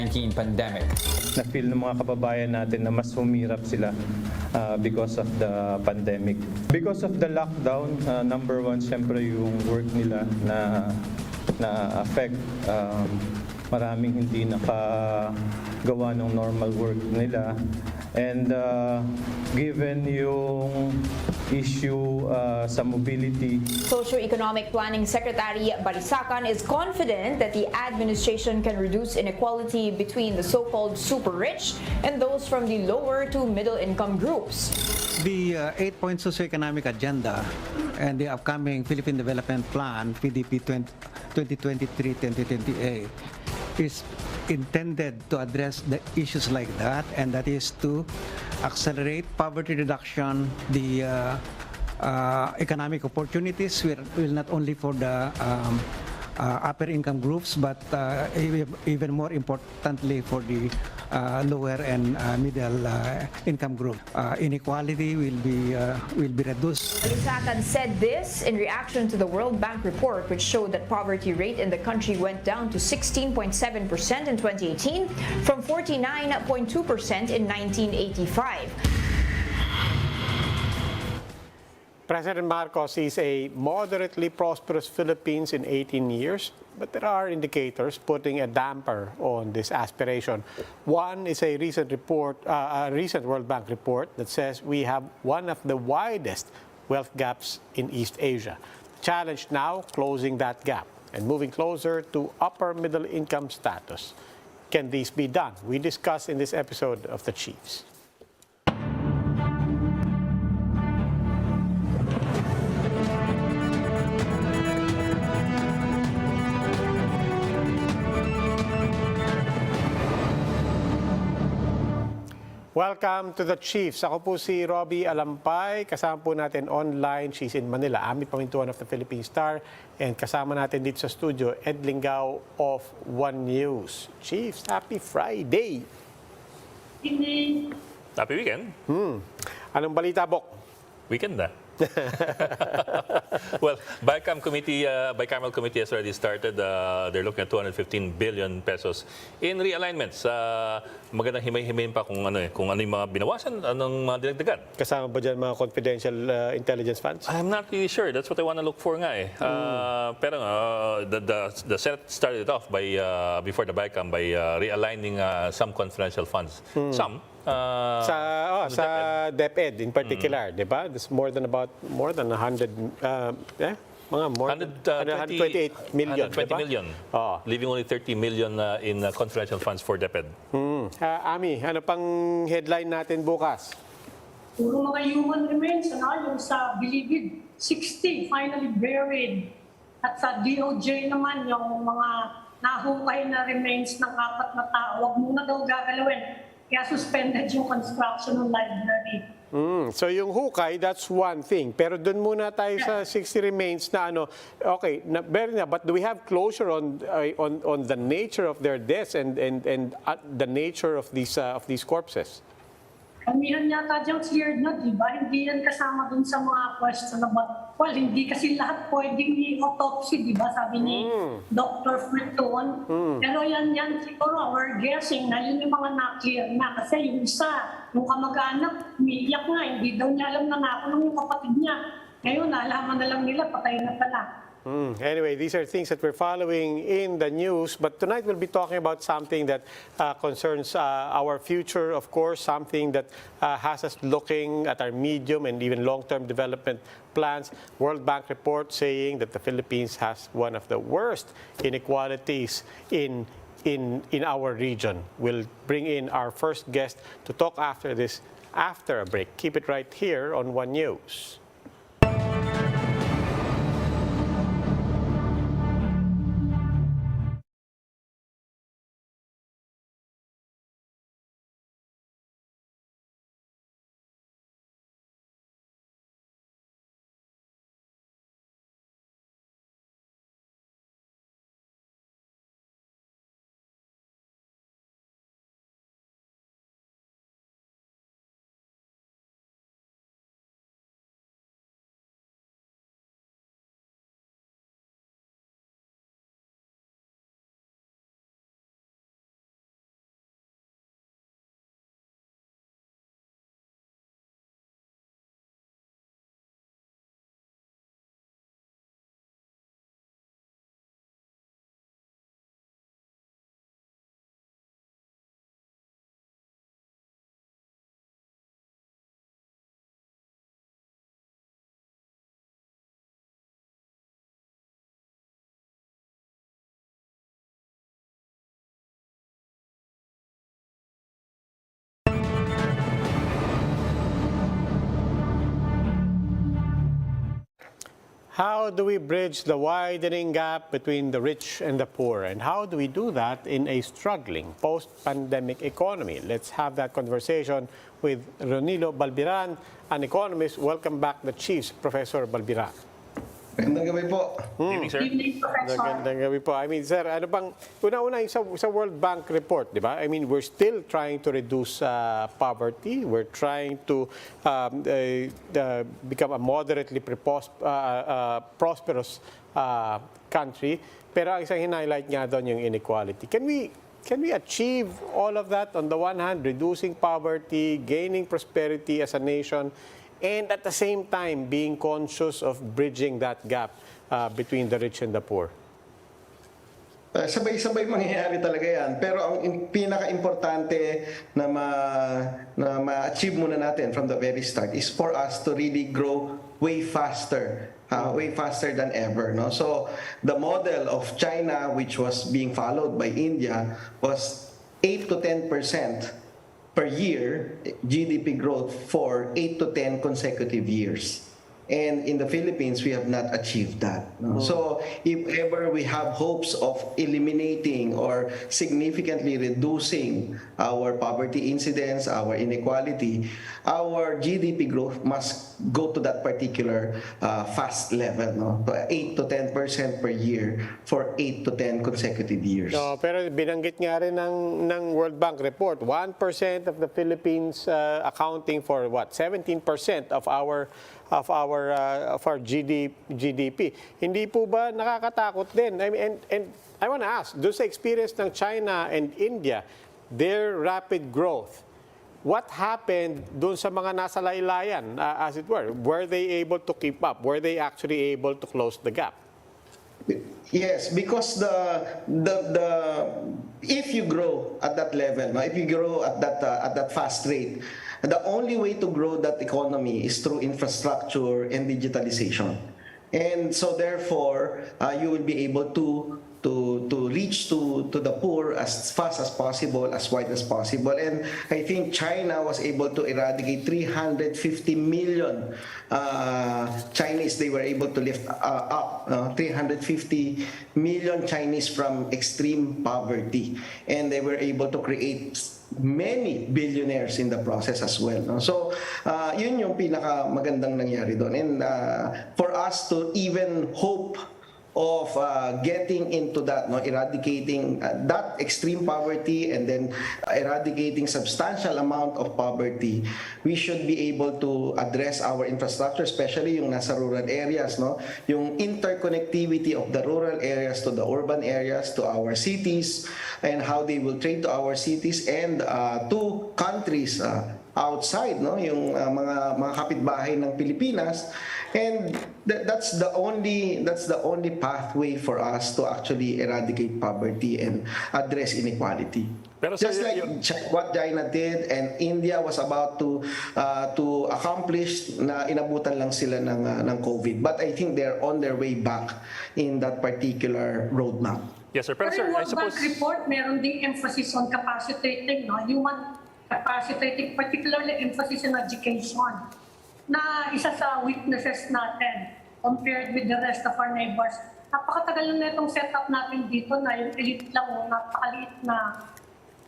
COVID-19 pandemic. Na-feel ng mga kababayan natin na mas humirap sila because of the pandemic. Because of the lockdown, number one, syempre yung work nila na-affect. Maraming hindi nakagawa ng normal work nila. And given yung issue sa mobility. Socio-Economic Planning Secretary Barisacan is confident that the administration can reduce inequality between the so-called super rich and those from the lower to middle income groups. The 8-point socio-economic agenda and the upcoming Philippine Development Plan, PDP 2023-2028, is intended to address the issues like that, and that is to accelerate poverty reduction, the economic opportunities will not only for the upper income groups, but even more importantly for the lower and middle income group. Inequality will be reduced. Barisacan said this in reaction to the World Bank report, which showed that poverty rate in the country went down to 16.7% in 2018 from 49.2% in 1985. President Marcos sees a moderately prosperous Philippines in 18 years, but there are indicators putting a damper on this aspiration. One is a recent World Bank report that says we have one of the widest wealth gaps in East Asia. Challenge now, closing that gap and moving closer to upper middle income status. Can this be done? We discuss in this episode of The Chiefs. Welcome to The Chiefs. Ako po si Robbie Alampay. Kasama po natin online. She's in Manila. Ami Pamintuan of the Philippine Star. And kasama natin dito sa studio, Ed Lingao of One News. Chiefs, happy Friday! Happy weekend. Anong balita, Bok? Weekend na. Well, bicameral committee has already started. They're looking at 215 billion pesos in realignments. Magandang himay-himayin pa kung ano yung mga binawasan, anong mga dinagdagan. Kasama ba dyan mga confidential intelligence funds? I'm not really sure. That's what I want to look for nga eh. Pero the Senate started it off by before the BICAM by realigning some confidential funds. Some. Sa DepEd in particular, di ba? There's more than 100, mga more than 128 million, 120 million. Leaving only 30 million in confidential funds for DepEd. Ami, ano pang headline natin bukas? Puro mga human remains, yung sa Bilibid, 60 finally buried. At sa DOJ naman, yung mga nahukay na remains ng 4 na tao, wag muna daw gagalawin. Kaya suspended yung construction ng library. So yung hukay, that's one thing. Pero dun muna tayo sa 60 remains na okay, but do we have closure on the nature of their deaths and the nature of these corpses? Kamihan yata diyang cleared na, di ba? Hindi yan kasama dun sa mga question about, well, hindi kasi lahat pwedeng i-autopsy, di ba? Sabi ni Dr. Friton. Pero yan siguro, we're guessing na yun yung mga na-clear na. Kasi yung isa, yung kamag-anak, umiiyak nga, hindi daw niya alam na nakulong yung kapatid niya. Ngayon, nalaman na lang nila, patay na pala. Anyway, these are things that we're following in the news. But tonight we'll be talking about something that concerns our future, of course, something that has us looking at our medium and even long-term development plans. World Bank report saying that the Philippines has one of the worst inequalities in our region. We'll bring in our first guest to talk after a break. Keep it right here on One News. How do we bridge the widening gap between the rich and the poor? And how do we do that in a struggling post-pandemic economy? Let's have that conversation with Ronilo Balbiran, an economist. Welcome back, the Chiefs, Professor Balbiran. Magandang gabi po. Evening, sir. Evening, Professor. Magandang gabi po. I mean, sir, ano bang, una-una yung sa World Bank report, di ba? I mean, we're still trying to reduce poverty. We're trying to become a moderately prosperous country. Pero ang isang highlight nga doon yung inequality. Can we achieve all of that? On the one hand, reducing poverty, gaining prosperity as a nation, and at the same time, being conscious of bridging that gap between the rich and the poor? Sabay-sabay mangyayari talaga yan. Pero ang pinaka-importante na ma-achieve muna natin from the very start is for us to really grow way faster than ever. No? So the model of China, which was being followed by India, was 8 to 10% per year GDP growth for 8 to 10 consecutive years. And in the Philippines, we have not achieved that. No? So if ever we have hopes of eliminating or significantly reducing our poverty incidence, our inequality, our GDP growth must go to that particular fast level, no? 8 to 10% per year for 8 to 10 consecutive years. No, pero binanggit nga rin ng World Bank report, 1% of the Philippines accounting for what? 17% of our GDP. Hindi po ba nakakatakot din? I mean, and I want to ask, doon sa experience ng China and India, their rapid growth, what happened doon sa mga nasa laylayan, as it were? Were they able to keep up? Were they actually able to close the gap? Yes, because if you grow at that level, no, if you grow at that fast rate, the only way to grow that economy is through infrastructure and digitalization. And so therefore, you will be able to reach to the poor as fast as possible, as wide as possible. And I think China was able to eradicate 350 million Chinese. They were able to lift up 350 million Chinese from extreme poverty. And they were able to create many billionaires in the process as well. No? So, yun yung pinakamagandang nangyari doon. And for us to even hope of getting into that, no, eradicating that extreme poverty and then eradicating substantial amount of poverty, we should be able to address our infrastructure, especially yung nasa rural areas, no, yung interconnectivity of the rural areas to the urban areas, to our cities, and how they will trade to our cities and to countries outside, no, yung mga kapitbahay ng Pilipinas. And that's the only pathway for us to actually eradicate poverty and address inequality. Pero Just like what China did and India was about to accomplish, na inabutan lang sila ng COVID. But I think they're on their way back in that particular roadmap. Yes, sir. Pero Pero sir, yung I World suppose... Bank report, meron ding emphasis on capacitating, no? Human capacitating, particularly emphasis on education, na isa sa weaknesses natin compared with the rest of our neighbors. Napakatagal na itong setup natin dito na yung elite lang, napakaliit na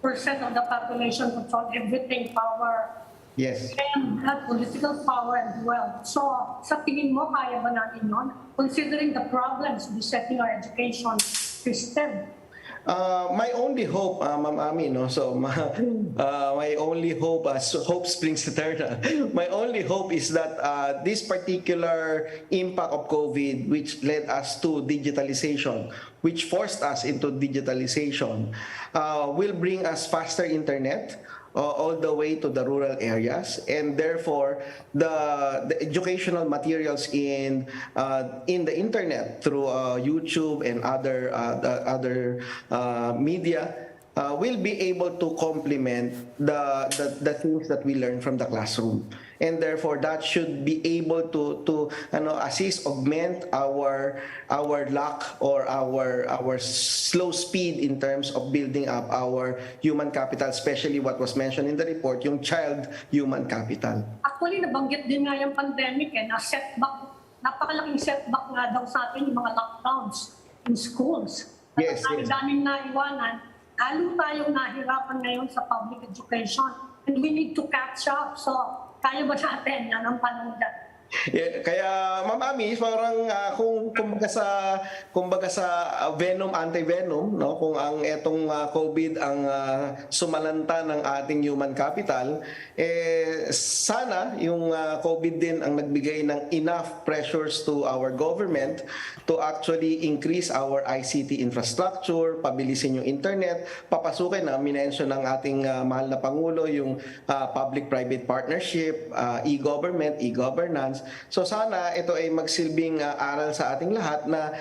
percent of the population control everything, power, Yes. and political power and wealth. So, sa tingin mo, kaya ba natin yun? Considering the problems besetting our education system. My only hope, Ma'am Ami, no? So my only hope, hope springs eternal. My only hope is that this particular impact of COVID, which led us to digitalization, which forced us into digitalization, will bring us faster internet, all the way to the rural areas, and therefore the educational materials in the internet through YouTube and other media will be able to complement the things that we learn from the classroom. And therefore, that should be able to assist, augment our lack or our slow speed in terms of building up our human capital, especially what was mentioned in the report, yung child human capital. Actually, nabanggit din nga yung pandemic, na setback napakalaking setback nga daw sa atin yung mga lockdowns in schools. Yes, At ang yes. daming naiwanan, lalo tayong nahirapan ngayon sa public education. And we need to catch up. So, kaya ba natin? Yan ang panahon dyan. Yeah, kaya Ma'am Ami, parang kung kumbaga sa venom anti-venom, no, kung ang etong COVID ang sumalanta ng ating human capital, sana yung COVID din ang nagbigay ng enough pressures to our government to actually increase our ICT infrastructure, pabilisin yung internet, papasukin na minention ng ating mahal na Pangulo yung public-private partnership, e-government, e-governance. So sana ito ay magsilbing aral sa ating lahat na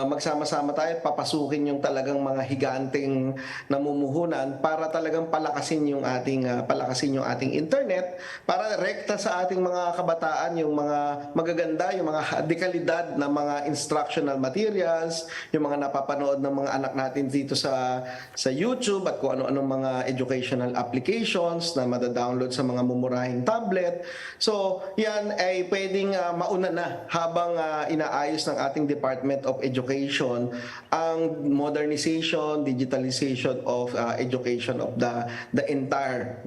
magsama-sama tayo at papasukin yung talagang mga higanteng namumuhunan para talagang palakasin yung ating internet para rekta sa ating mga kabataan yung mga magaganda, yung mga dekalidad na mga instructional materials, yung mga napapanood ng mga anak natin dito sa YouTube at kung ano-anong mga educational applications na madadownload sa mga mumurahing tablet. So yan ay pwedeng mauna na habang inaayos ng ating Department of Education ang modernization, digitalization of education of the entire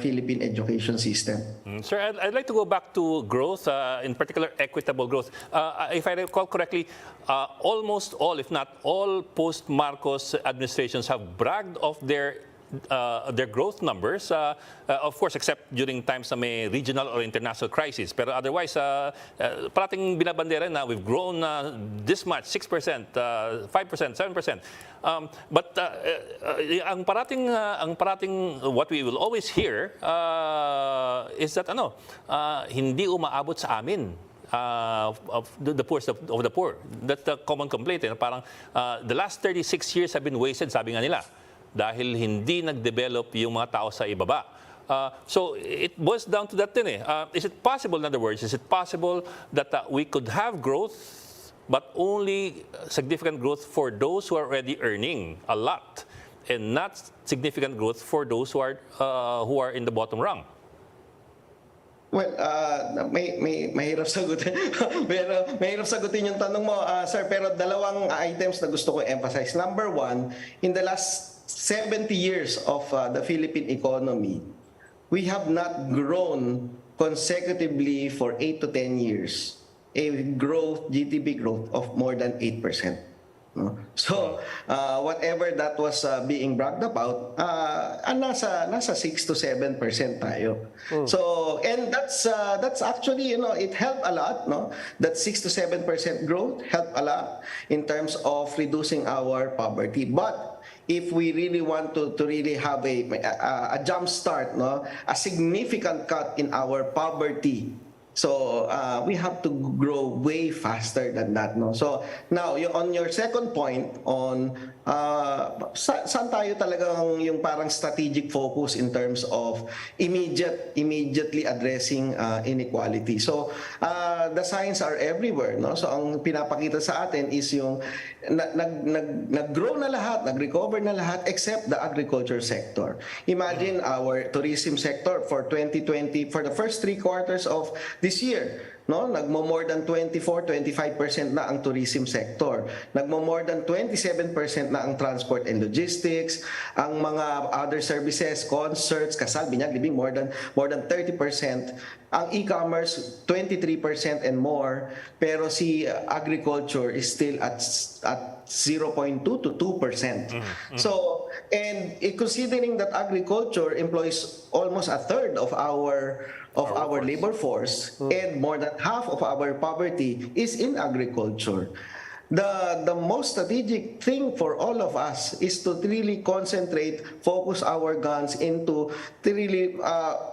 Philippine education system. Sir, I'd like to go back to growth, in particular equitable growth. If I recall correctly, almost all, if not all, post-Marcos administrations have bragged of their growth numbers, of course, except during times na may regional or international crisis. Pero otherwise, parating binabandera na we've grown this much, 6%, 5%, 7%. But ang parating what we will always hear is that hindi umaabot sa amin. Of the poorest of the poor. That's the common complaint. Parang the last 36 years have been wasted, sabi nga nila, dahil hindi nag-develop yung mga tao sa ibaba. So it boils down to that din eh. Is it possible, in other words, is it possible that we could have growth but only significant growth for those who are already earning a lot and not significant growth for those who are in the bottom rung? Well, mahirap sagutin. Pero mahirap sagutin yung tanong mo, sir. Pero dalawang items na gusto ko emphasize. Number one, in the last 70 years of the Philippine economy, we have not grown consecutively for 8 to 10 years. A GDP growth of more than 8%. No? So, whatever that was being bragged about, nasa 6 to 7% tayo. So, and that's actually, it helped a lot, no? That 6 to 7% growth helped a lot in terms of reducing our poverty. But if we really want to really have a jump start, no, a significant cut in our poverty, so we have to grow way faster than that, no. So now, on your second point on saan tayo talagang yung parang strategic focus in terms of immediately addressing inequality. So the signs are everywhere, no. So ang pinapakita sa atin is yung nag-grow na lahat, nag-recover na lahat except the agriculture sector. Imagine our tourism sector for 2020, for the first 3 quarters of this year, no, nagmo-more than 24-25% na ang tourism sector. Nagmo-more than 27% na ang transport and logistics, ang mga other services, concerts, kasal, binyag, libing, more than 30%. Ang e-commerce 23% and more, pero si agriculture is still at 0.2 to 2%. So, and considering that agriculture employs almost a third of our labor force, and more than half of our poverty is in agriculture. The most strategic thing for all of us is to really concentrate, focus our guns into the really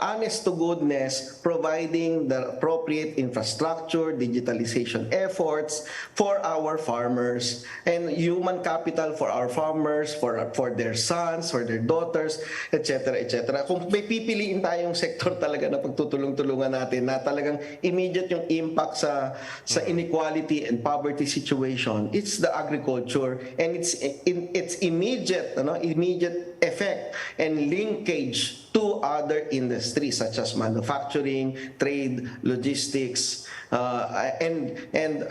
honest to goodness, providing the appropriate infrastructure, digitalization efforts for our farmers, and human capital for our farmers, for their sons, for their daughters, etc. etc. Kung may pipiliin tayong sektor talaga na pagtutulong-tulungan natin na talagang immediate yung impact sa inequality and poverty situation, nation, it's the agriculture and its immediate effect and linkage to other industries such as manufacturing, trade, logistics, and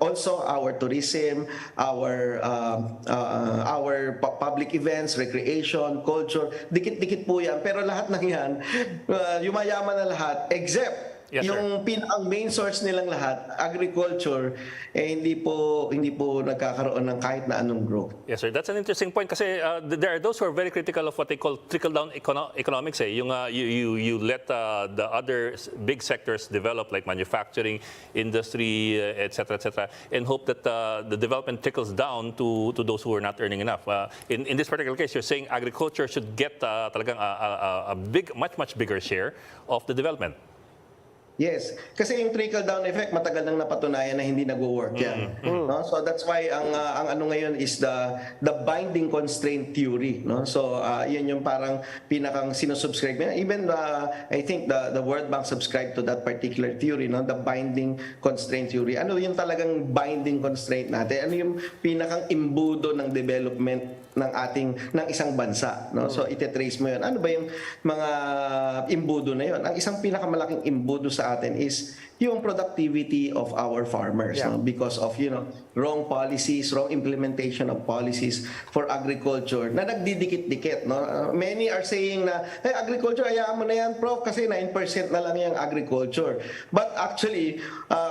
also our tourism, our public events, recreation, culture, dikit-dikit po yan. Pero lahat ng yan, yumayaman na lahat, except Yes, sir. ang main source nilang lahat, agriculture, hindi po nagkakaroon ng kahit na anong growth. Yes, sir. That's an interesting point kasi there are those who are very critical of what they call trickle-down economics. Yung you let the other big sectors develop like manufacturing, industry, etc., etc., and hope that the development trickles down to those who are not earning enough. In this particular case, you're saying agriculture should get talagang a much bigger share of the development. Yes, kasi yung trickle-down effect, matagal nang napatunayan na hindi nagwo-work yan. No? So that's why ang ano ngayon is the binding constraint theory. No? So yun yung parang pinakang sinusubscribe niya. Even I think the World Bank subscribed to that particular theory, no? The binding constraint theory. Ano yung talagang binding constraint natin? Ano yung pinakang imbudo ng development ng isang bansa, no? So ite-trace mo 'yon. Ano ba yung mga imbudo na 'yon? Ang isang pinakamalaking imbudo sa atin is yung productivity of our farmers, no? Because of wrong policies, wrong implementation of policies for agriculture na nagdidikit-dikit, no? Many are saying na hey, agriculture hayaan mo na yan, prof, kasi 9% na lang yung agriculture. But actually,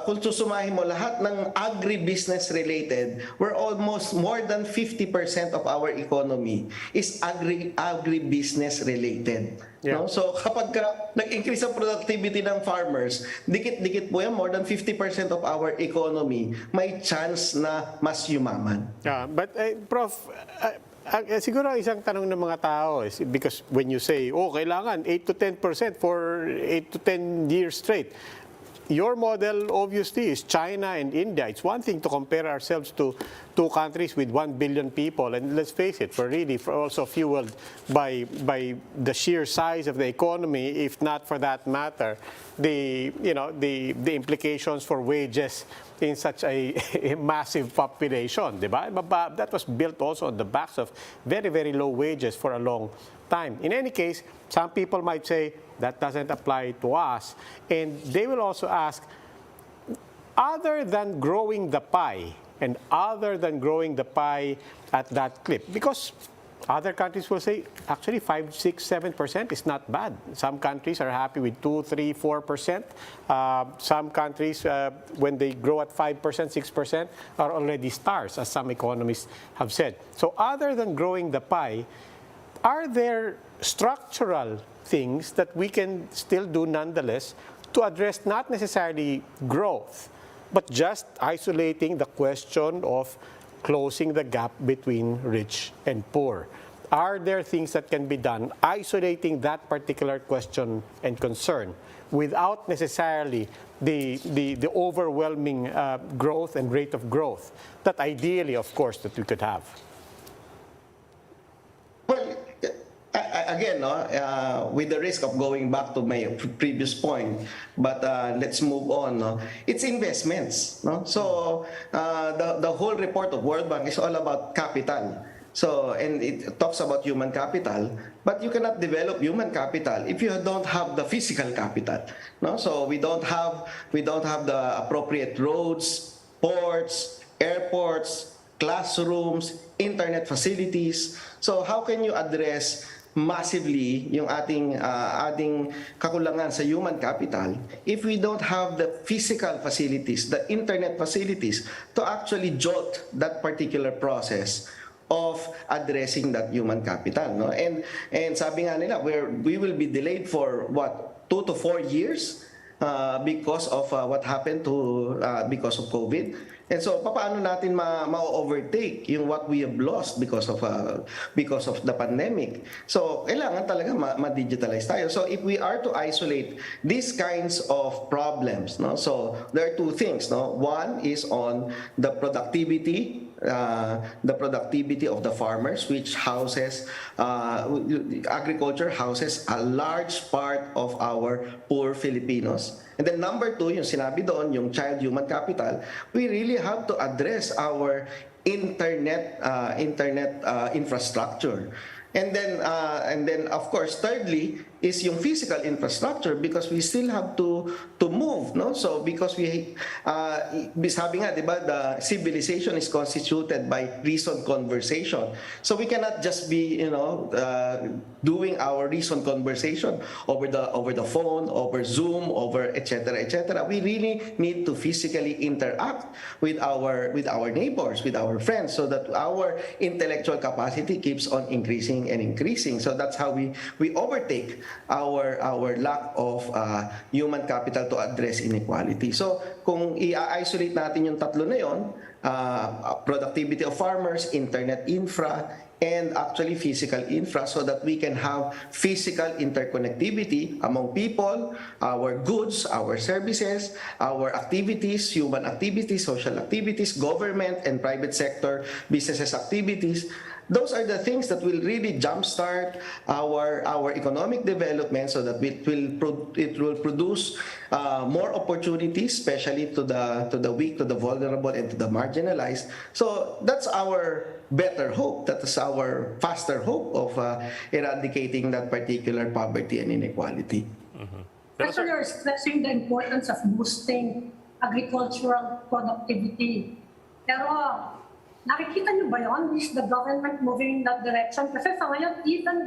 kung susumahin mo lahat ng agribusiness related, we're almost more than 50% of our economy is agribusiness related. Yeah. No? So kapag nag-increase ang productivity ng farmers, dikit-dikit po yan, more than 50% of our economy, may chance na mas yumaman. But Prof, siguro isang tanong ng mga tao is because when you say, kailangan 8 to 10% for 8 to 10 years straight, your model obviously is China and India. It's one thing to compare ourselves to two countries with 1 billion people, and let's face it, we're also fueled by the sheer size of the economy, if not for that matter, the implications for wages in such a massive population, diba? That was built also on the backs of very, very low wages for a long time. In any case, some people might say that doesn't apply to us, and they will also ask, other than growing the pie and other than growing the pie at that clip, because other countries will say actually 5, 6, 7% is not bad. Some countries are happy with 2, 3, 4%. Some countries, when they grow at 5%, 6%, are already stars, as some economists have said. So other than growing the pie, are there structural things that we can still do nonetheless to address not necessarily growth, but just isolating the question of closing the gap between rich and poor? Are there things that can be done isolating that particular question and concern without necessarily the overwhelming growth and rate of growth that ideally, of course, that we could have? Well, again, with the risk of going back to my previous point, but let's move on. No? It's investments. No? So the whole report of World Bank is all about capital. So, and it talks about human capital, but you cannot develop human capital if you don't have the physical capital. No? So we don't have the appropriate roads, ports, airports, classrooms, internet facilities. So how can you address massively yung ating kakulangan sa human capital if we don't have the physical facilities, the internet facilities to actually jolt that particular process of addressing that human capital, no? And sabi nga nila, we will be delayed for what, 2 to 4 years because of what happened because of COVID. And so paano natin ma-overtake yung what we have lost because of the pandemic? So kailangan talaga ma-digitalize tayo. So if we are to isolate these kinds of problems, no? So there are two things, no? One is on the productivity the productivity of the farmers, which houses agriculture houses a large part of our poor Filipinos. And then number two, yung sinabi doon, yung child human capital, we really have to address our internet infrastructure. And then of course thirdly is yung physical infrastructure, because we still have to move, no? So because sabi nga, 'di ba, the civilization is constituted by reasoned conversation. So we cannot just be, doing our reasoned conversation over the phone, over Zoom, over etc. We really need to physically interact with our neighbors, with our friends, so that our intellectual capacity keeps on increasing and increasing. So that's how we overtake our lack of human capital to address inequality. So kung i-isolate natin yung tatlo na yon, productivity of farmers, internet infra, and actually physical infra, so that we can have physical interconnectivity among people, our goods, our services, our activities, human activities, social activities, government and private sector businesses activities. Those are the things that will really jumpstart our economic development, so that it will produce more opportunities, especially to the weak, to the vulnerable, and to the marginalized. So that's our better hope. That is our faster hope of eradicating that particular poverty and inequality. Pero, Actually, you're stressing the importance of boosting agricultural productivity. Pero nakikita niyo ba yun? Is the government moving in that direction? Kasi sa ngayon, even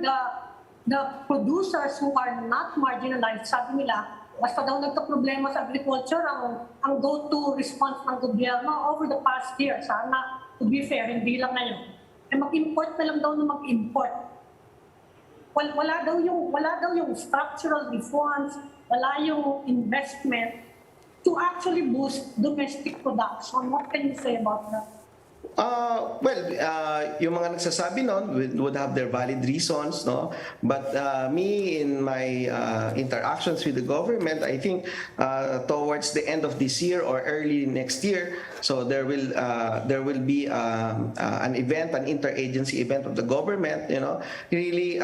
the producers who are not marginalized, sabi nila, basta daw nagka-problema sa agriculture, ang go-to response ng gobyerno over the past year, sana, to be fair, hindi lang ngayon, eh mag-import na lang daw na mag-import. Wala daw yung structural reforms, wala yung investment to actually boost domestic production. What can you say about that? Yung mga nagsasabi noon would have their valid reasons, no? But me, in my interactions with the government, I think towards the end of this year or early next year, so there will be an event, an interagency event of the government, really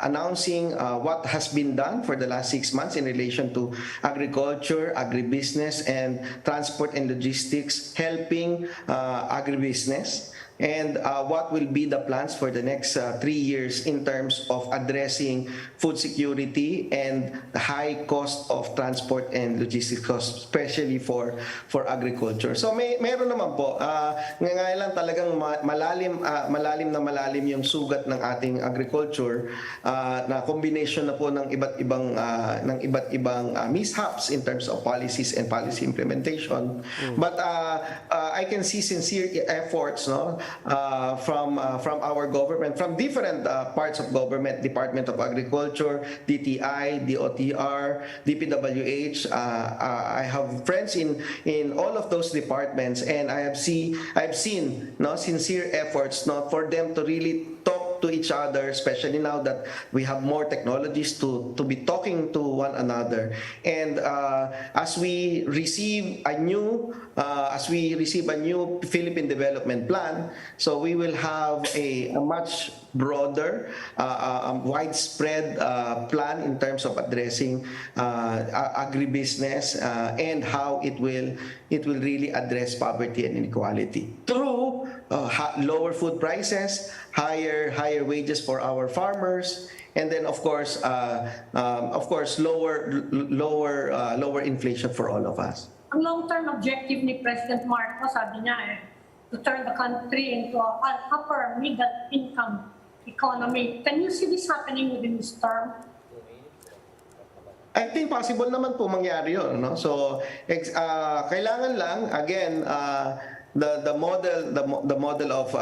announcing what has been done for the last 6 months in relation to agriculture, agribusiness, and transport and logistics, helping agribusiness. And what will be the plans for the next 3 years in terms of addressing food security and the high cost of transport and logistics costs, especially for agriculture. So meron naman po, ngayon lang talagang malalim yung sugat ng ating agriculture, na combination na po ng iba't ibang mishaps in terms of policies and policy implementation. But I can see sincere efforts, no, from our government, from different parts of government, Department of Agriculture, DTI, DOTR, DPWH. I have friends in all of those departments, and I've seen sincere efforts, for them to really talk to each other, especially now that we have more technologies to be talking to one another. And as we receive a new Philippine Development Plan, so we will have a much broader, widespread plan in terms of addressing agribusiness and how it will really address poverty and inequality through lower food prices, higher wages for our farmers, and then of course lower inflation for all of us. Ang long-term objective ni President Marcos, sabi niya to turn the country into an upper middle income economy. Can you see this happening within this term? I think possible naman po mangyari yun, no? So kailangan lang again the model of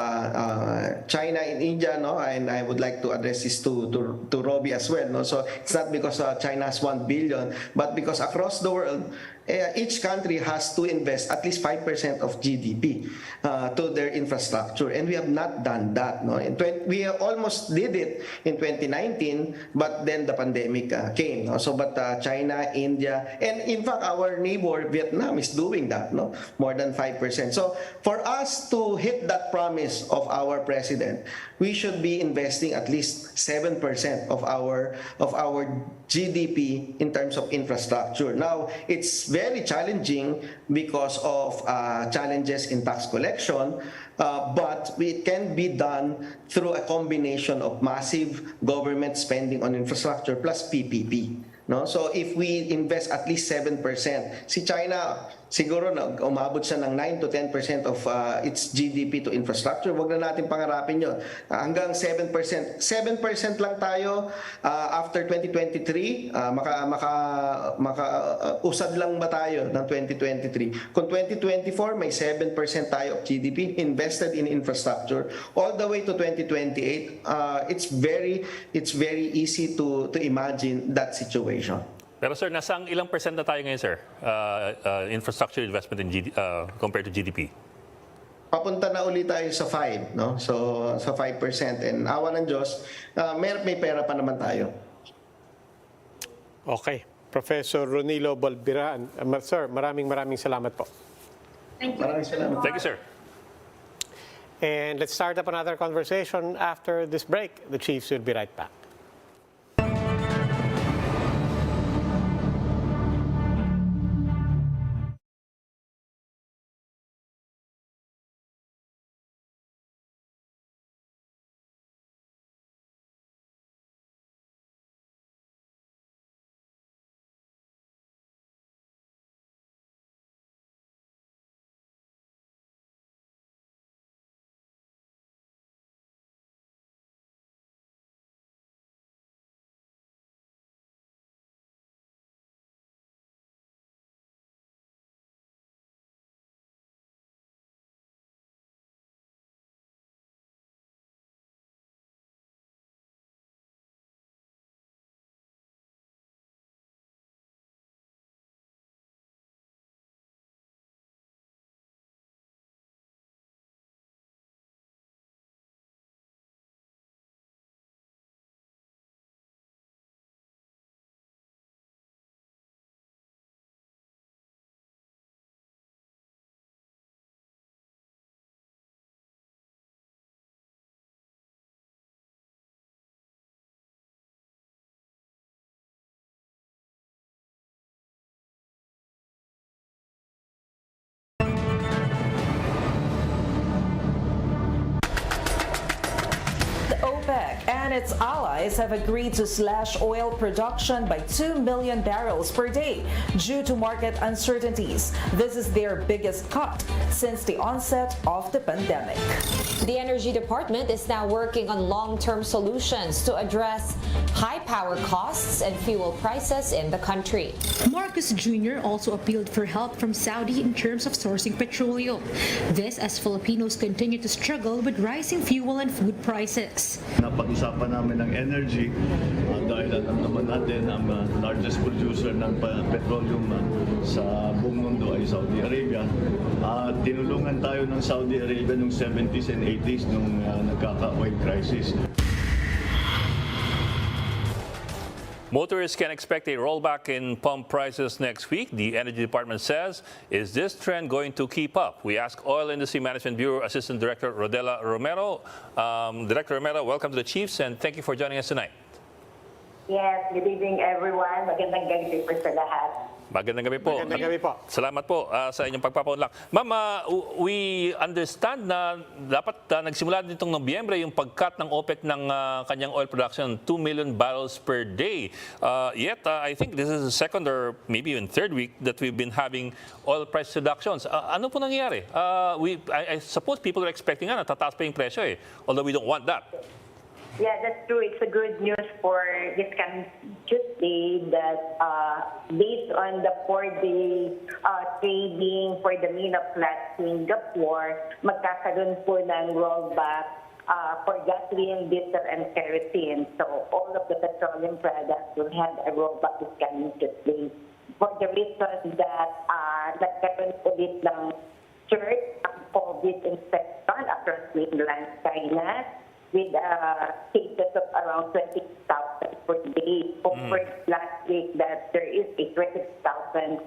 China and India, no, and I would like to address this to Robbie as well, no. So it's not because China has 1 billion, but because across the world each country has to invest at least 5% of GDP to their infrastructure, and we have not done that. No? We almost did it in 2019, but then the pandemic came. No? So, but China, India, and in fact, our neighbor Vietnam is doing that, no? More than 5%. So, for us to hit that promise of our president, we should be investing at least 7% of our GDP in terms of infrastructure. Now, it's very challenging because of challenges in tax collection, but it can be done through a combination of massive government spending on infrastructure plus PPP. No? So if we invest at least 7%, si China siguro umabot siya ng 9 to 10% of its GDP to infrastructure. Wag na natin pangarapin yun. Hanggang 7%. 7% lang tayo after 2023. Usad lang ba tayo ng 2023? Kung 2024, may 7% tayo of GDP invested in infrastructure. All the way to 2028, it's very easy to imagine that situation. Pero sir, nasang ilang percent na tayo ngayon, sir? Infrastructure investment in compared to GDP? Papunta na ulit tayo sa 5, no? So sa 5%, and awa ng Diyos, may pera pa naman tayo. Okay. Professor Ronilo Balbiran. Sir, maraming salamat po. Thank you. Maraming salamat. Thank you, sir. And let's start up another conversation after this break. The Chiefs will be right back. OPEC and its allies have agreed to slash oil production by 2 million barrels per day due to market uncertainties. This is their biggest cut since the onset of the pandemic. The Energy Department is now working on long-term solutions to address high power costs and fuel prices in the country. Marcos Jr. also appealed for help from Saudi in terms of sourcing petroleum. This as Filipinos continue to struggle with rising fuel and food prices. Napag-usapan namin ng energy dahil alam naman natin ang largest producer ng petroleum sa buong mundo ay Saudi Arabia. Tinulungan tayo ng Saudi Arabia noong 70s and 80s nung nagkaka-oil crisis. Motorists can expect a rollback in pump prices next week, the Energy Department says. Is this trend going to keep up? We ask Oil Industry Management Bureau Assistant Director Rodela Romero. Director Romero, welcome to the Chiefs and thank you for joining us tonight. Yes, good evening everyone. Magandang gabi po sa lahat. Magandang gabi po. Magandang gabi po. Salamat po sa inyong pagpapaunlak. Ma'am, we understand na dapat nagsimula nitong Nobyembre yung pag-cut ng OPEC ng kanyang oil production, 2 million barrels per day. Yet, I think this is the second or maybe even third week that we've been having oil price reductions. Ano po nangyayari? I suppose people are expecting na tataas pa yung presyo although we don't want that. Yeah, that's true. It's a good news for this coming Tuesday that based on the 4-day trading for the MENA Flat Singapore, magkakaroon po ng rollback for gasoline, diesel, and kerosene. So all of the petroleum products will have a rollback this coming Tuesday. for the reason that nagkaroon ulit ng surge ang COVID infection across mainland China with cases of around 20,000 per day. Compared last week that there is a 20,000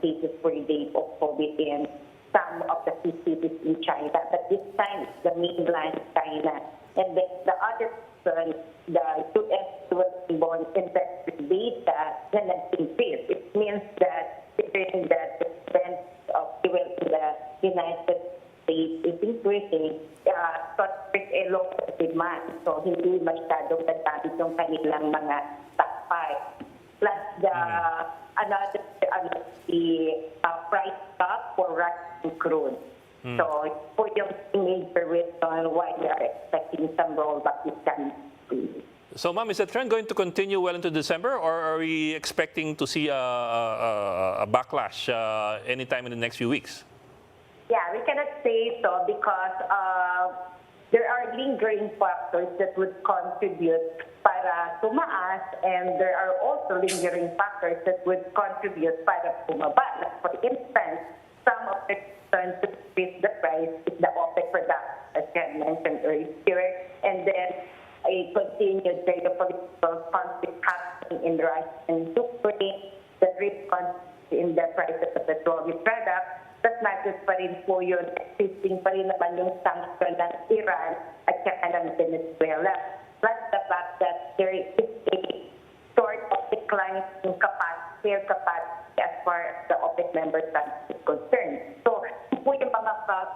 cases per day of COVID in some of the key cities in China. But this time, it's the mainland China. And then the other reason, the U.S. bond industry data na nag-increase. It means that considering that the spend of fuel in the United States is increasing, so there's a local demand. So hindi masyadong nagamit yung kanilang mga stockpile. Plus the price cap for Russian crude. So po yung major reason why we are expecting some rollback this time. So, ma'am, is the trend going to continue well into December, or are we expecting to see a backlash anytime in the next few weeks? Yeah, we cannot say so because there are lingering factors that would contribute para tumaas, and there are also lingering factors that would contribute para bumaba. Like for instance, some of the reasons to increase the price is the OPEC production, as I mentioned earlier, and then a continued geopolitical conflict happening in Russia and Ukraine that responds in the prices of petroleum products. That matters pa rin po yun, existing pa rin naman yung sanction ng Iran at saka ng Venezuela. Plus the fact that there is a sort of decline in spare capacity as far as the OPEC member countries is concerned. So, po yung mga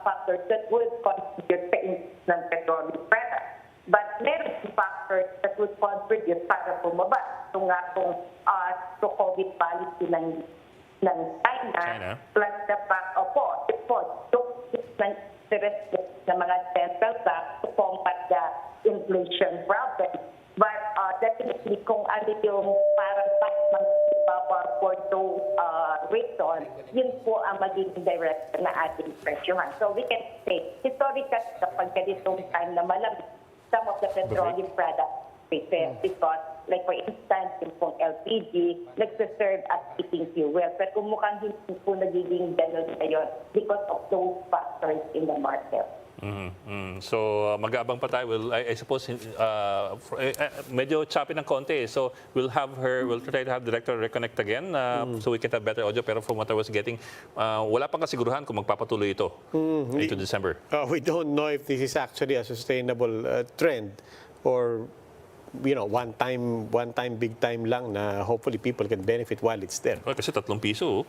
factors that would contribute sa increase ng petroleum products. But meron factors that would contribute para bumaba. So nga kung COVID policy ng China, plus the fact, ng interest ng mga central bank to combat the inflation problem. But definitely kung ano yung parang for those reasons, yun po ang magiging direction na ating presyohan. So we can say, historically, kapag ganitong time na malamig, some of the petroleum products prepare because, like for instance, yung pong LPG, nagsaserve as heating fuel. Pero kung mukhang hindi po nagiging ganun ngayon because of those factors in the market. So, mag-aabang pa tayo. I suppose, medyo choppy ng konti. So, we'll try to have Director reconnect again so we can have better audio. Pero from what I was getting, wala pang kasiguruhan kung magpapatuloy ito into December. We don't know if this is actually a sustainable trend or one time big time lang na hopefully people can benefit while it's there. Kasi 3 piso.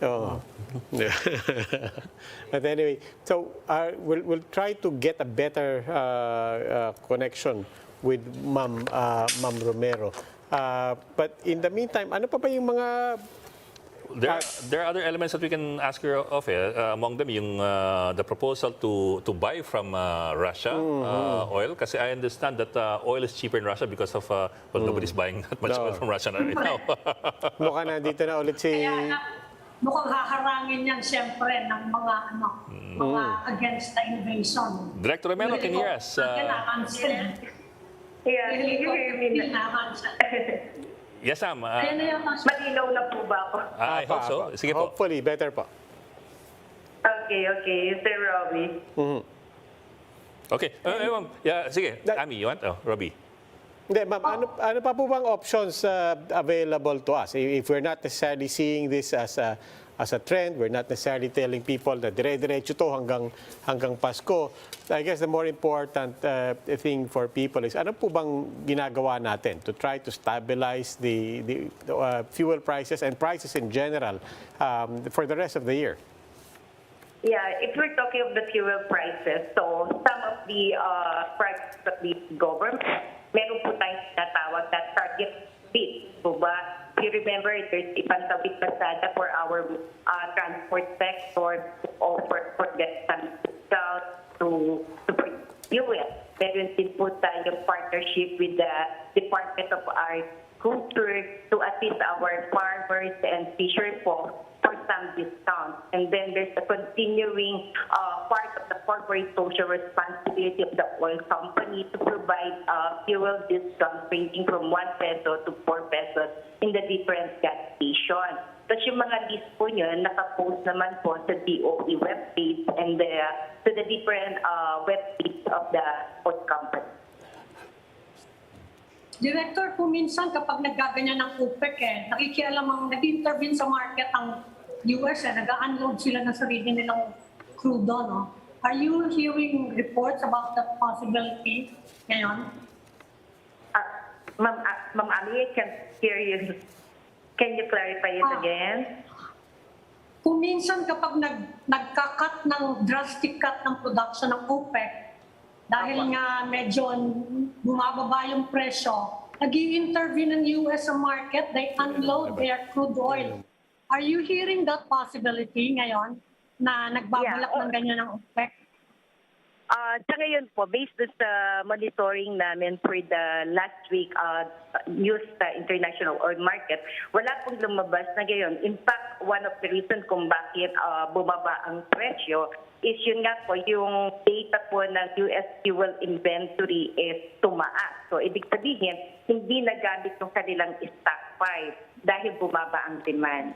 But anyway, so we'll try to get a better connection with Ma'am Romero. But in the meantime, ano pa ba yung mga There are other elements that we can ask her of. Among them, yung the proposal to buy from Russia oil. Kasi I understand that oil is cheaper in Russia because of nobody's buying that much oil from Russia right now. Mukhang nandito na ulit si... Kaya mukhang haharangin yan siyempre ng mga mga against the invasion. Director Romero, can you hear us? Yeah, can you hear me? Yes, ma'am. Malinaw na po ba ako? I hope so. Sige po. Hopefully, better po. Okay, Sir Robbie. Okay. Ma'am, sige. Ami, you want? Robbie. Hindi, ma'am, ano pa po bang options available to us? If we're not necessarily seeing this as a trend, we're not necessarily telling people na dire-diretso to hanggang Pasko. I guess the more important thing for people is ano po bang ginagawa natin to try to stabilize the fuel prices and prices in general for the rest of the year? Yeah, if we're talking of the fuel prices, so some of the prices of the government, meron po tayong tinatawag na target bid. So ba, if you remember, there's ibang tawid pasada for our transport sector or for get some discounts to fuel. Meron din po tayong partnership with the Department of Agriculture to assist our farmers and fishermen for some discounts. And then there's the continuing part of the corporate social responsibility of the oil company to provide fuel discounts ranging from 1 peso to 4 pesos in the different gas stations. Tapos yung mga list po nyo, nakapost naman po sa DOE webpage and to the different webpage of the oil company. Director, kung minsan kapag naggaganyan ng OPEC, nag-intervene sa market ang US, nag-unload sila ng sarili nilang crude, no? Are you hearing reports about that possibility ngayon? Ma'am Ami, I can't hear you. Can you clarify it again? Kung minsan kapag nagka-cut ng drastic cut ng production ng OPEC, dahil nga medyo bumababa yung presyo, nag-i-intervene ng US sa market, they unload their crude oil. Are you hearing that possibility ngayon na nagbabalak ng ganyan ng OPEC? Sa ngayon po, based sa monitoring namin for the last week news sa international oil market, wala pong lumabas na gayon. In fact, one of the reasons kung bakit bumaba ang presyo is yun nga po, yung data po ng US fuel inventory is tumaas. So, ibig sabihin, hindi nagamit yung kanilang stockpile dahil bumaba ang demand.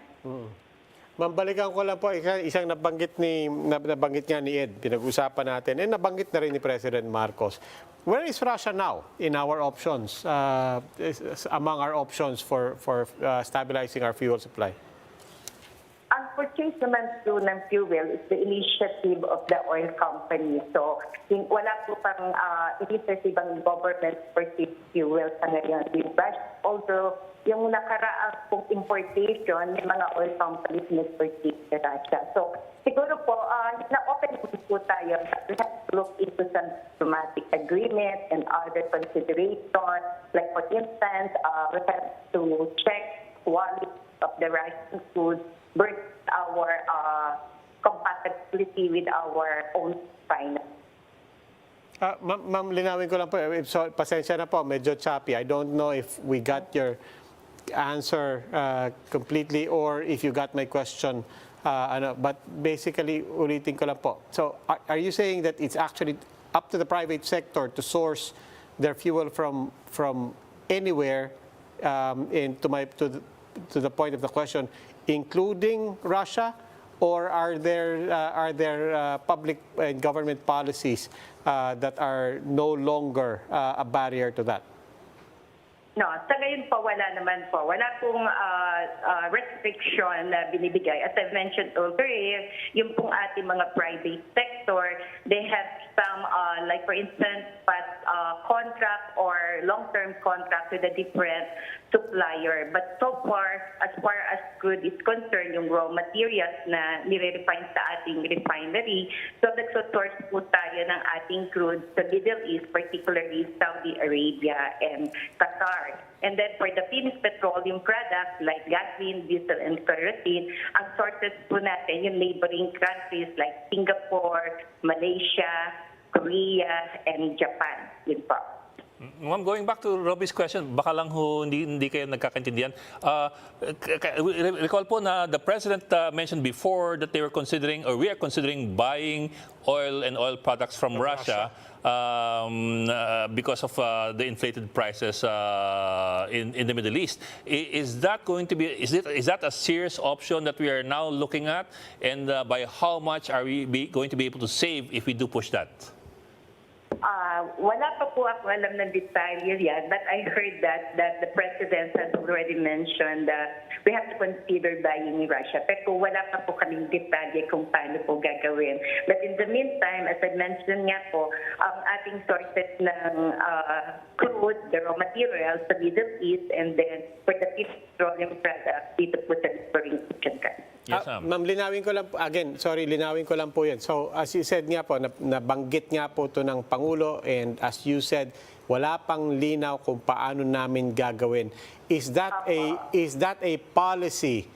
Ma'am, balikan ko lang po isang nabanggit nga ni Ed, pinag-usapan natin, and nabanggit na rin ni President Marcos. Where is Russia now in our options, among our options for stabilizing our fuel supply? Ang purchase naman po ng fuel is the initiative of the oil company. So, wala po pang initiative ang government purchase fuel sa ngayon. Although, yung nakaraang pong importation, may mga oil companies nag-purchase sa Russia. So, siguro po, na-open po tayo. We have to look into some diplomatic agreement and other considerations. Like, for instance, we have to check quality of the Russian food versus our compatibility with our own finance. Ma'am, linawin ko lang po. So, pasensya na po, medyo choppy. I don't know if we got your answer completely or if you got my question. But basically, ulitin ko lang po. So, are you saying that it's actually up to the private sector to source their fuel from anywhere? And to the point of the question, including Russia, or are there public and government policies that are no longer a barrier to that? No, sa ngayon po, wala naman po. Wala pong restriction na binibigay. As I've mentioned earlier, yung pong ating mga private sector, they have some, like for instance, contract or long-term contract with a different supplier. But so far as crude is concerned, yung raw materials na nire-refine sa ating refinery, so nagsosource po tayo ng ating crude sa Middle East, particularly Saudi Arabia and Qatar. And then for the finished petroleum products like gasoline, diesel, and kerosene, ang sources po natin yung neighboring countries like Singapore, Malaysia, Korea, and Japan. Yun po. Ma'am, going back to Robbie's question, baka lang hindi kayo nagkakaintindihan. Recall po na the President mentioned before that they were considering, or we are considering buying oil and oil products from Russia. Because of the inflated prices in the Middle East. Is that going to be? Is that a serious option that we are now looking at? And by how much are we going to be able to save if we do push that? Wala pa po ako alam ng detalye yan, but I heard that the President has already mentioned that we have to consider buying Russia. Pero wala pa po kaming detalye kung paano po gagawin. But in the meantime, as I mentioned nga po, ang ating sources ng crude, the raw materials sa Middle East, and then for the petroleum products, dito po sa neighboring countries. Yes, Ma'am, linawin ko lang po, linawin ko lang po yan. So, as you said nga po, nabanggit nga po ito ng Pangulo, and as you said, wala pang linaw kung paano namin gagawin. Is that a policy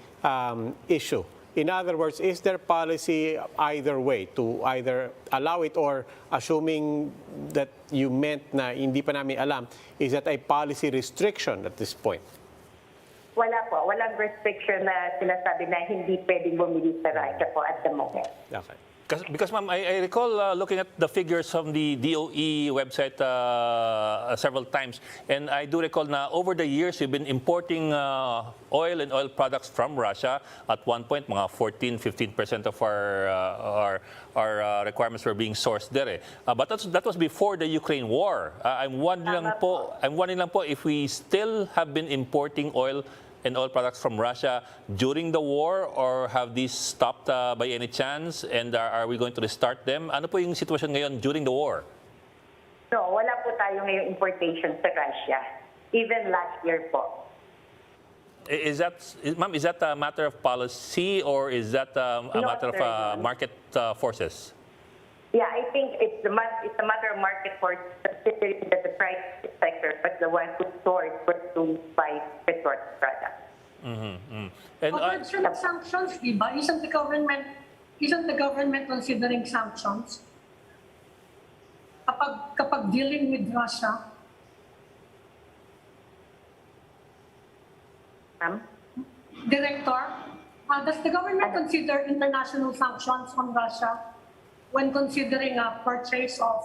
issue? In other words, is there policy either way to either allow it, or assuming that you meant na hindi pa namin alam, is that a policy restriction at this point? Wala po. Walang restriction na sinasabi na hindi pwedeng bumili sa Russia po at the moment. Okay. Because ma'am, I recall looking at the figures from the DOE website several times, and I do recall na over the years, we've been importing oil and oil products from Russia. At one point, mga 14-15% of our requirements were being sourced there. But that was before the Ukraine war. I'm wondering lang po if we still have been importing oil and oil products from Russia during the war, or have these stopped by any chance, and are we going to restart them? Ano po yung sitwasyon ngayon during the war? No, wala po tayo ngayong importation sa Russia. Even last year po. Ma'am, is that a matter of policy, or is that a matter of market forces? Yeah, I think it's a matter of market force, considering that the private sector was the one who sourced for to buy petrol products. And Apart from sanctions, di ba? Isn't the government considering sanctions? Kapag dealing with Russia, Director, does the government consider international sanctions on Russia when considering a purchase of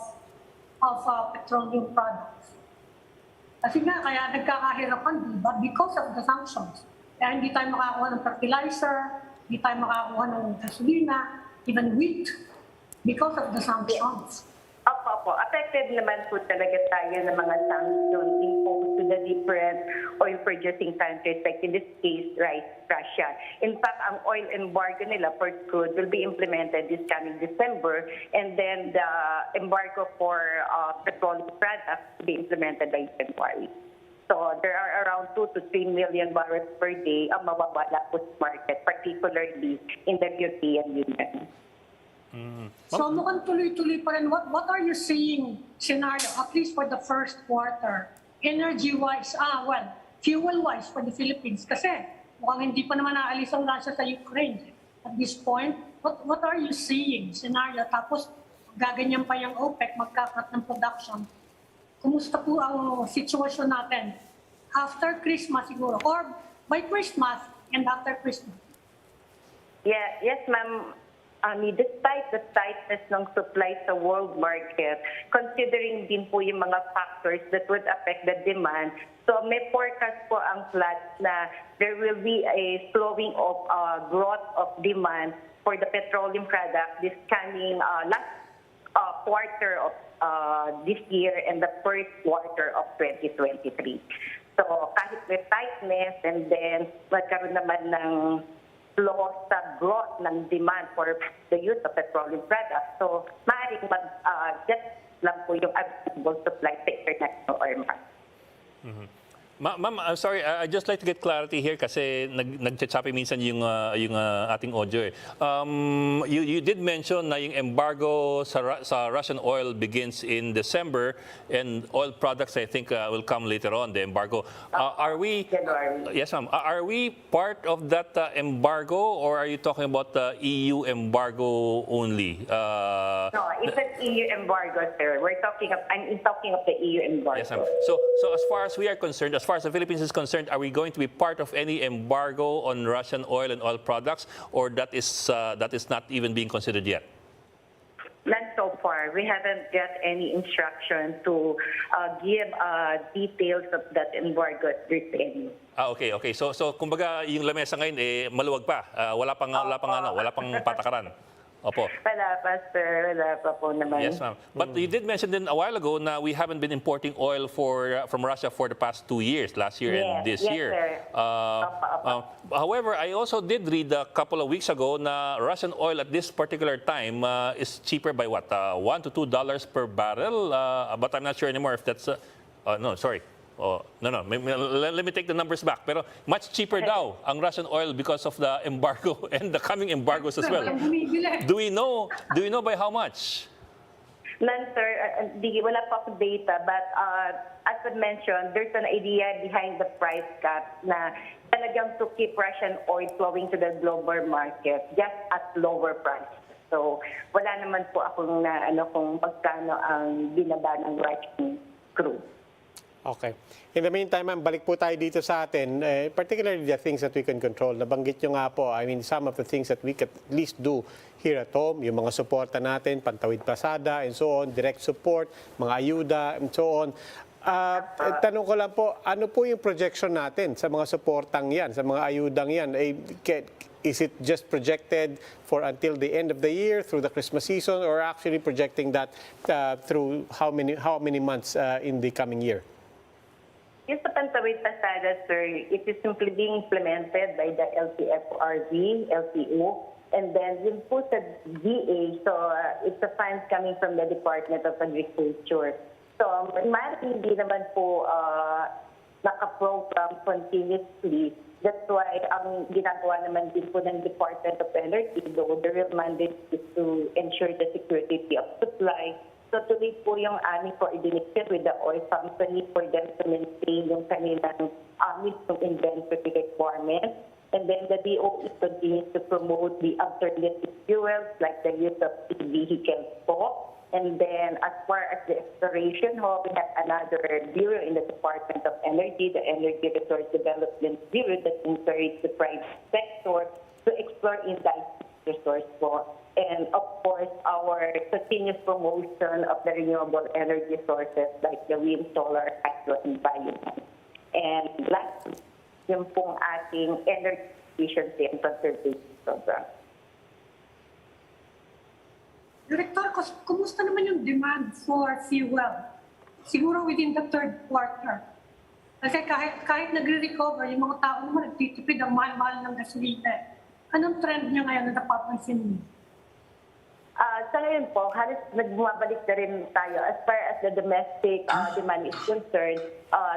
petroleum products? Kasi nga, kaya nagkakahirapan, di ba? Because of the sanctions. Kaya hindi tayo makakuha ng fertilizer, hindi tayo makakuha ng gasolina, even wheat, because of the sanctions. Opo. Affected naman po talaga tayo ng mga sanctions imposed to the different oil-producing countries, like in this case, Russia. In fact, ang oil embargo nila for crude will be implemented this coming December, and then the embargo for petroleum products will be implemented by January. So there are around 2 to 3 million barrels per day ang mawawala po sa market, particularly in the European Union. So mukhang tuloy-tuloy pa rin. What are you seeing scenario, at least for the first quarter, energy-wise, fuel-wise for the Philippines? Kasi mukhang hindi pa naman naalis ang Russia sa Ukraine. At this point, what are you seeing scenario? Tapos gaganyan pa yung OPEC, magkakat ng production. Kumusta po ang sitwasyon natin after Christmas siguro, or by Christmas and after Christmas? Yes, ma'am. Despite the tightness ng supply sa world market, considering din po yung mga factors that would affect the demand, so may forecast po ang flats na there will be a slowing of growth of demand for the petroleum product this coming last quarter of this year and the first quarter of 2023. So kahit may tightness, and then magkaroon naman ng slow sa growth ng demand for the use of petroleum products. So, maaaring just lang po yung available supply sa international oil market. Ma'am, I'm sorry, I'd just like to get clarity here kasi nagchachapi minsan yung ating audio. You did mention na yung embargo sa Russian oil begins in December, and oil products I think will come later on, the embargo. Are we? Yes, ma'am. Are we part of that embargo, or are you talking about the EU embargo only? No, it's an EU embargo, sir. I'm talking of the EU embargo. Yes, ma'am. So as far as we are concerned, as far as the Philippines is concerned, are we going to be part of any embargo on Russian oil and oil products, or that is not even being considered yet? Not so far. We haven't got any instruction to give details of that embargo at this end. Okay. So kumbaga yung lamesa ngayon maluwag pa. Wala pang patakaran. Opo. Wala pa, sir. Wala pa po naman. Yes, ma'am. But you did mention then a while ago na we haven't been importing oil from Russia for the past 2 years, last year and this year. Sir. However, I also did read a couple of weeks ago na Russian oil at this particular time is cheaper by what? $1 to $2 per barrel? But I'm not sure anymore if that's... no, sorry. No. Let me take the numbers back. Pero much cheaper daw ang Russian oil because of the embargo and the coming embargoes as well. Do we know by how much? None, sir. Wala pa akong data. But as I mentioned, there's an idea behind the price cap na talagang to keep Russian oil flowing to the global market just at lower price. So wala naman po akong kung pagkano ang binaba ng Russian crude. Okay. In the meantime, ma'am, balik po tayo dito sa atin, particularly the things that we can control. Nabanggit nyo nga po, I mean, some of the things that we can at least do here at home, yung mga suporta natin, pantawid pasada, and so on, direct support, mga ayuda, and so on. Tanong ko lang po, ano po yung projection natin sa mga suportang yan, sa mga ayudang yan? Is it just projected for until the end of the year, through the Christmas season, or actually projecting that through how many months in the coming year? Yung sa Pantawid Pasada, sir, it is simply being implemented by the LTFRB, LTO, and then yung po sa DA, so it's a funds coming from the Department of Agriculture. So, hindi naman po naka-program continuously. That's why ang ginagawa naman din po ng Department of Energy, though the real mandate is to ensure the security of supply. So tuloy po yung aming coordination with the oil company for them to maintain yung kanilang minimum inventory requirements. And then the DOE continues to promote the alternative fuels like the use of e-vehicles po. And then as far as the exploration hub, we have another bureau in the Department of Energy, the Energy Resource Development Bureau, that encourages the private sector to explore in that resource po. And of course, our continuous promotion of the renewable energy sources like the wind, solar, hydro, and biomass. And lastly, yung pong ating energy efficiency and conservation program. Director, kumusta naman yung demand for fuel? Siguro within the third quarter. Kasi kahit nagre-recover, yung mga tao naman nagtitipid ang mahal-mahal ng gasolina. Anong trend nyo ngayon na napapansin niyo? Sa ngayon po, halos nagbabalik na rin tayo. As far as the domestic demand is concerned,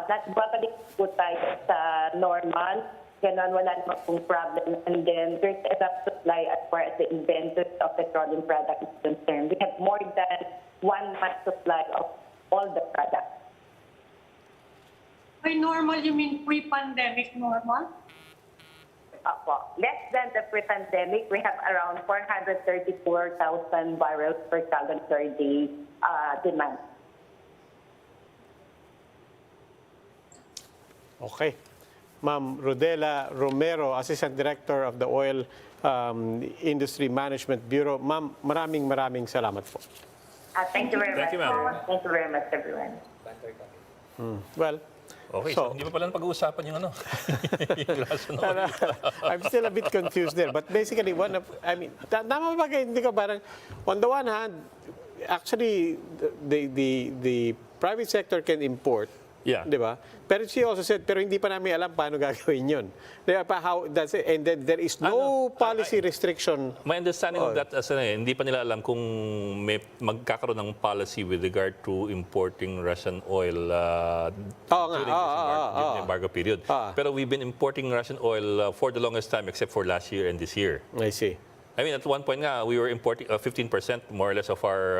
nagbabalik po tayo sa normal. Ganon, wala naman pong problem. And then there's enough supply as far as the inventory of petroleum products is concerned. We have more than 1 month supply of all the products. By normal, you mean pre-pandemic normal? Less than the pre-pandemic, we have around 434,000 barrels per calendar day demand. Okay. Ma'am Rodela Romero, Assistant Director of the Oil Industry Management Bureau. Ma'am, maraming salamat po. Thank you very much. Thank you, ma'am. Thank you very much, everyone. Well, Okay, so hindi pa pala pag-uusapan yung ano? Yung rason oil. I'm still a bit confused there. But basically, tama ba kayo, hindi ka parang, on the one hand, actually, the private sector can import, Yeah. di ba? Pero she also said, pero hindi pa namin alam paano gagawin yun. Di ba? And then there is no policy restriction. My understanding of that, hindi pa nila alam kung may magkakaroon ng policy with regard to importing Russian oil during the embargo period. Pero we've been importing Russian oil for the longest time except for last year and this year. I see. I mean, at one point nga, we were importing 15% more or less of our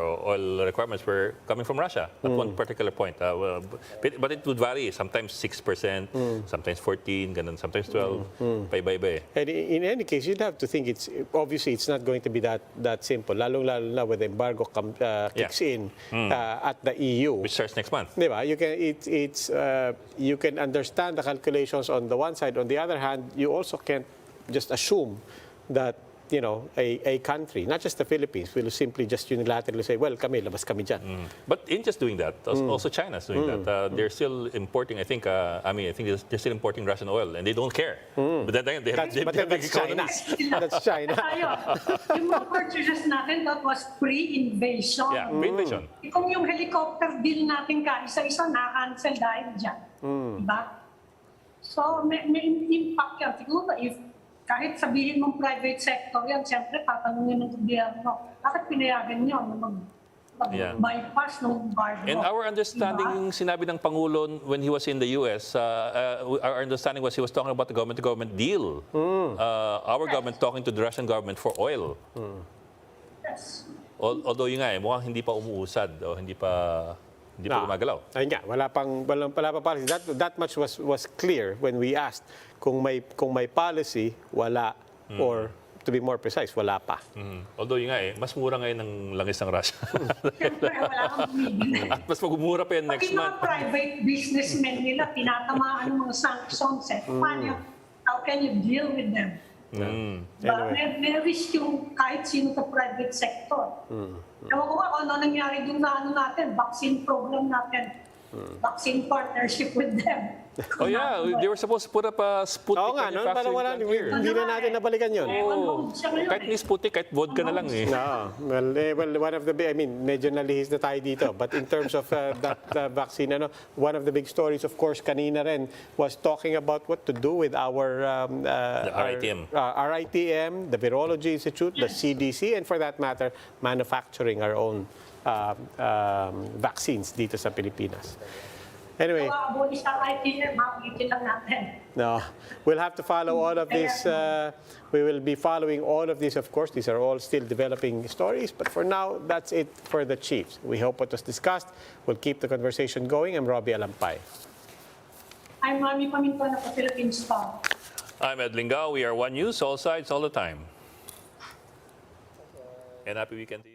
oil requirements were coming from Russia at one particular point. But it would vary. Sometimes 6%, sometimes 14%, ganun, sometimes 12%. Paiba-iba eh. And in any case, you'd have to think obviously it's not going to be that simple. Lalo na when the embargo kicks in at the EU. Which starts next month. Diba? You can understand the calculations on the one side. On the other hand, you also can't just assume that a country, not just the Philippines, will simply just unilaterally say, well, labas kami dyan. But in just doing that, also China's doing that. They're still importing, I think they're still importing Russian oil, and they don't care. But then they have big economies. That's China. Yung mga purchases natin, that was pre-invasion. Yeah, pre-invasion. Kung yung helicopter deal natin kaisa-isa, na-cancel dahil dyan. Diba? So, may impact yan. Siguro if kahit sabihin mong private sector yan, siyempre tatanungin ng gobyerno, bakit pinayagan nyo na mag-bypass ng embargo? And our understanding, yung sinabi ng Pangulo when he was in the US, our understanding was he was talking about the government-to-government deal. Our government talking to the Russian government for oil. Yes. Although yun nga mukhang hindi pa umuusad o hindi pa gumagalaw. Ayun nga, wala pa policy. That much was clear when we asked kung may policy, wala, or to be more precise, wala pa. Although yun nga mas mura ngayon ng langis ng Russia. Siyempre, wala kang bumibili. At mas magmumura pa yan next Pati mga month. private businessmen nila, tinatamaan ng mga sanctions. How can you deal with them? But may risk yung kahit sino sa private sector. Ewan ko nga kung ano nangyari dun na natin, vaccine program natin, vaccine partnership with them. Oh yeah, they were supposed to put up a Sputnik Oo nga, no? Parang wala, manufacturing plant here. hindi na natin nabalikan yun. Ewan ko siya ngayon. Kahit ni Sputnik, kahit vodka na lang eh. No, well, one of the big, I mean, medyo nalihis na tayo dito. But in terms of that vaccine, one of the big stories, of course, kanina rin, was talking about what to do with our RITM. Our RITM, the Virology Institute, the CDC, and for that matter, manufacturing our own vaccines dito sa Pilipinas. Anyway. Aboli sa ITM, makikitin lang natin. No, we'll have to follow all of this. We will be following all of this, of course. These are all still developing stories. But for now, that's it for the Chiefs. We hope what was discussed will keep the conversation going. I'm Robbie Alampay. I'm Mami Paminto na Philippine Star. I'm Ed Lingao. We are One News, all sides, all the time. And happy weekend to you.